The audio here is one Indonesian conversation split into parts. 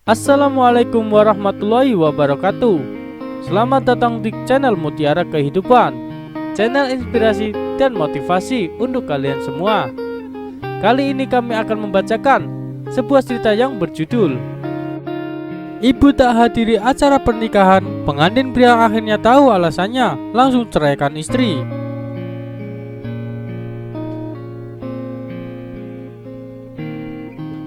Assalamualaikum warahmatullahi wabarakatuh. Selamat datang di channel Mutiara Kehidupan, channel inspirasi dan motivasi untuk kalian semua. Kali ini kami akan membacakan sebuah cerita yang berjudul Ibu tak hadiri acara pernikahan, pengantin pria akhirnya tahu alasannya, langsung ceraikan istri.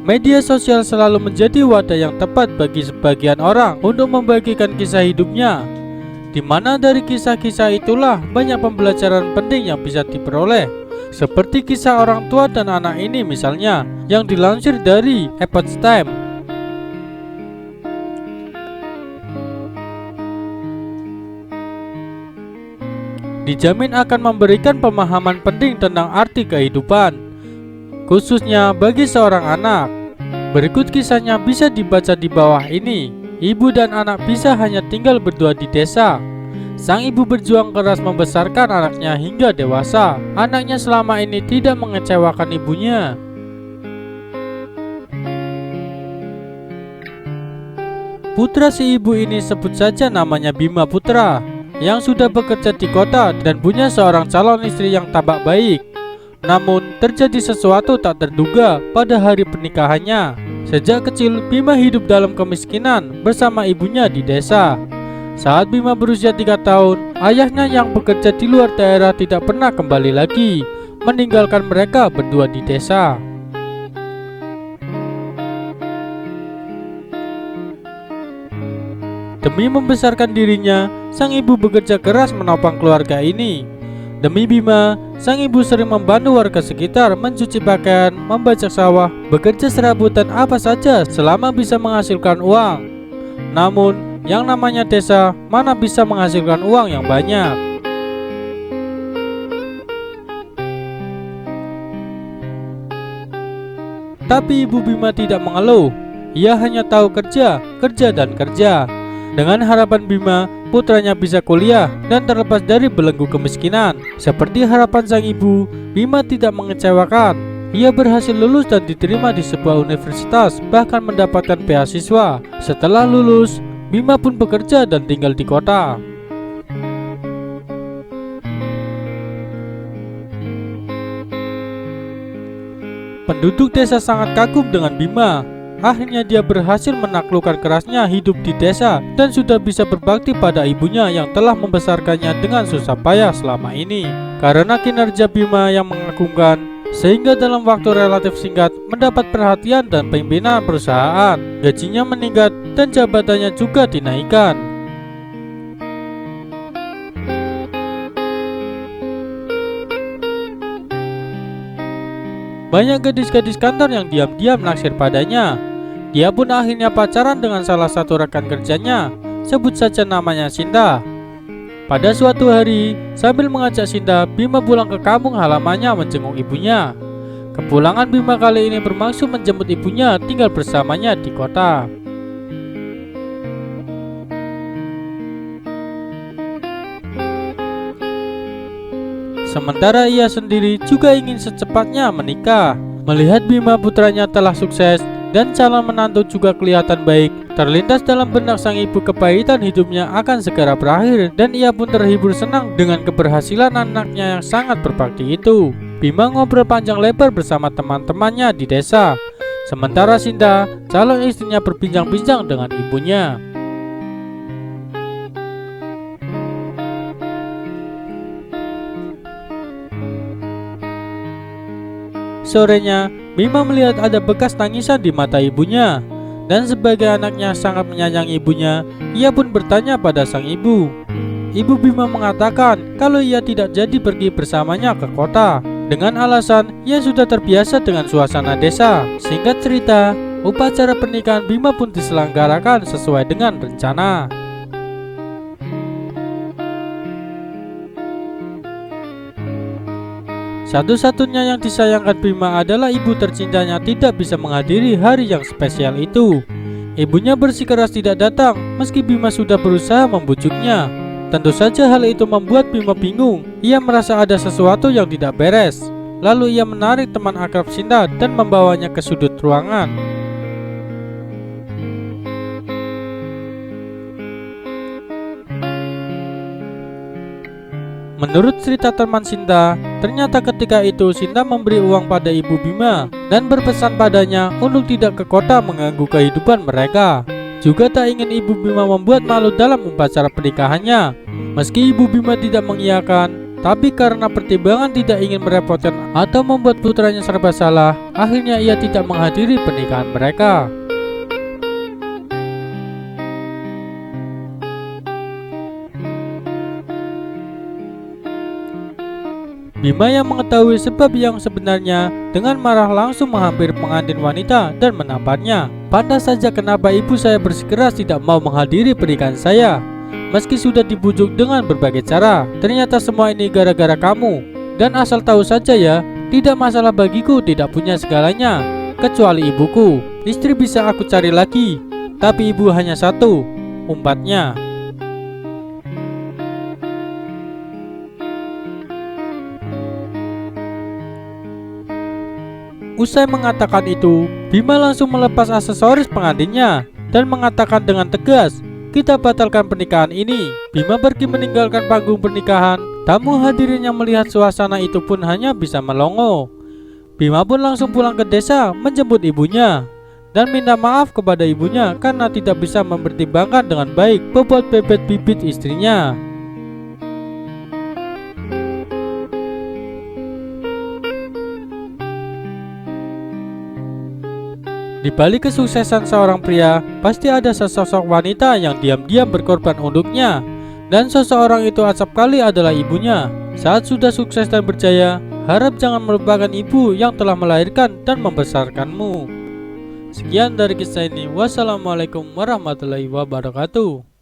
Media sosial selalu menjadi wadah yang tepat bagi sebagian orang untuk membagikan kisah hidupnya, di mana dari kisah-kisah itulah banyak pembelajaran penting yang bisa diperoleh. Seperti kisah orang tua dan anak ini misalnya, yang dilansir dari Epoch Times. Dijamin akan memberikan pemahaman penting tentang arti kehidupan, khususnya bagi seorang anak. Berikut kisahnya bisa dibaca di bawah ini. Ibu dan anak bisa hanya tinggal berdua di desa. Sang ibu berjuang keras membesarkan anaknya hingga dewasa. Anaknya selama ini tidak mengecewakan ibunya. Putra si ibu ini, sebut saja namanya Bima Putra, yang sudah bekerja di kota dan punya seorang calon istri yang tampak baik. Namun terjadi sesuatu tak terduga pada hari pernikahannya. Sejak kecil Bima hidup dalam kemiskinan bersama ibunya di desa. Saat Bima berusia 3 tahun, ayahnya yang bekerja di luar daerah tidak pernah kembali lagi, meninggalkan mereka berdua di desa. Demi membesarkan dirinya, sang ibu bekerja keras menopang keluarga ini. Demi Bima, sang ibu sering membantu warga sekitar mencuci pakaian, membajak sawah, bekerja serabutan apa saja selama bisa menghasilkan uang. Namun, yang namanya desa mana bisa menghasilkan uang yang banyak. Tapi ibu Bima tidak mengeluh. Ia hanya tahu kerja, kerja dan kerja. Dengan harapan Bima, putranya bisa kuliah dan terlepas dari belenggu kemiskinan. Seperti harapan sang ibu, Bima tidak mengecewakan. Ia berhasil lulus dan diterima di sebuah universitas, bahkan mendapatkan beasiswa. Setelah lulus, Bima pun bekerja dan tinggal di kota. Penduduk desa sangat kagum dengan Bima. Akhirnya dia berhasil menaklukkan kerasnya hidup di desa dan sudah bisa berbakti pada ibunya yang telah membesarkannya dengan susah payah selama ini. Karena kinerja Bima yang mengagumkan, sehingga dalam waktu relatif singkat mendapat perhatian dan pimpinan perusahaan. Gajinya meningkat dan jabatannya juga dinaikkan. Banyak gadis-gadis kantor yang diam-diam naksir padanya. Dia pun akhirnya pacaran dengan salah satu rekan kerjanya, sebut saja namanya Sinta. Pada suatu hari, sambil mengajak Sinta, Bima pulang ke kampung halamannya menjenguk ibunya. Kepulangan Bima kali ini bermaksud menjemput ibunya tinggal bersamanya di kota. Sementara ia sendiri juga ingin secepatnya menikah. Melihat Bima putranya telah sukses dan calon menantu juga kelihatan baik, terlintas dalam benak sang ibu kepahitan hidupnya akan segera berakhir, dan ia pun terhibur senang dengan keberhasilan anaknya yang sangat berbakti itu. Bima ngobrol panjang lebar bersama teman-temannya di desa. Sementara Sinta, calon istrinya, berbincang-bincang dengan ibunya. Sorenya, Bima melihat ada bekas tangisan di mata ibunya, dan sebagai anaknya sangat menyayangi ibunya, ia pun bertanya pada sang ibu. Ibu Bima mengatakan kalau ia tidak jadi pergi bersamanya ke kota, dengan alasan ia sudah terbiasa dengan suasana desa. Singkat cerita, upacara pernikahan Bima pun diselenggarakan sesuai dengan rencana. Satu-satunya yang disayangkan Bima adalah ibu tercintanya tidak bisa menghadiri hari yang spesial itu. Ibunya bersikeras tidak datang meski Bima sudah berusaha membujuknya. Tentu saja hal itu membuat Bima bingung. Ia merasa ada sesuatu yang tidak beres. Lalu ia menarik teman akrab Sinta dan membawanya ke sudut ruangan. Menurut cerita teman Sinta, ternyata ketika itu Sinta memberi uang pada Ibu Bima dan berpesan padanya untuk tidak ke kota mengganggu kehidupan mereka. Juga tak ingin Ibu Bima membuat malu dalam upacara pernikahannya. Meski Ibu Bima tidak mengiyakan, tapi karena pertimbangan tidak ingin merepotkan atau membuat putranya serba salah, akhirnya ia tidak menghadiri pernikahan mereka. Bima yang mengetahui sebab yang sebenarnya dengan marah langsung menghampiri pengantin wanita dan menamparnya. Pantas saja kenapa ibu saya bersikeras tidak mau menghadiri pernikahan saya. Meski sudah dibujuk dengan berbagai cara, ternyata semua ini gara-gara kamu. Dan asal tahu saja ya, tidak masalah bagiku tidak punya segalanya, kecuali ibuku. Istri bisa aku cari lagi, tapi ibu hanya satu, umpatnya. Usai mengatakan itu, Bima langsung melepas aksesoris pengantinnya dan mengatakan dengan tegas, "Kita batalkan pernikahan ini." Bima pergi meninggalkan panggung pernikahan. Tamu hadirin yang melihat suasana itu pun hanya bisa melongo. Bima pun langsung pulang ke desa menjemput ibunya dan minta maaf kepada ibunya karena tidak bisa mempertimbangkan dengan baik bobot bebet bibit istrinya. Di balik kesuksesan seorang pria, pasti ada sesosok wanita yang diam-diam berkorban untuknya. Dan seseorang itu acap kali adalah ibunya. Saat sudah sukses dan berjaya, harap jangan melupakan ibu yang telah melahirkan dan membesarkanmu. Sekian dari kisah ini. Wassalamualaikum warahmatullahi wabarakatuh.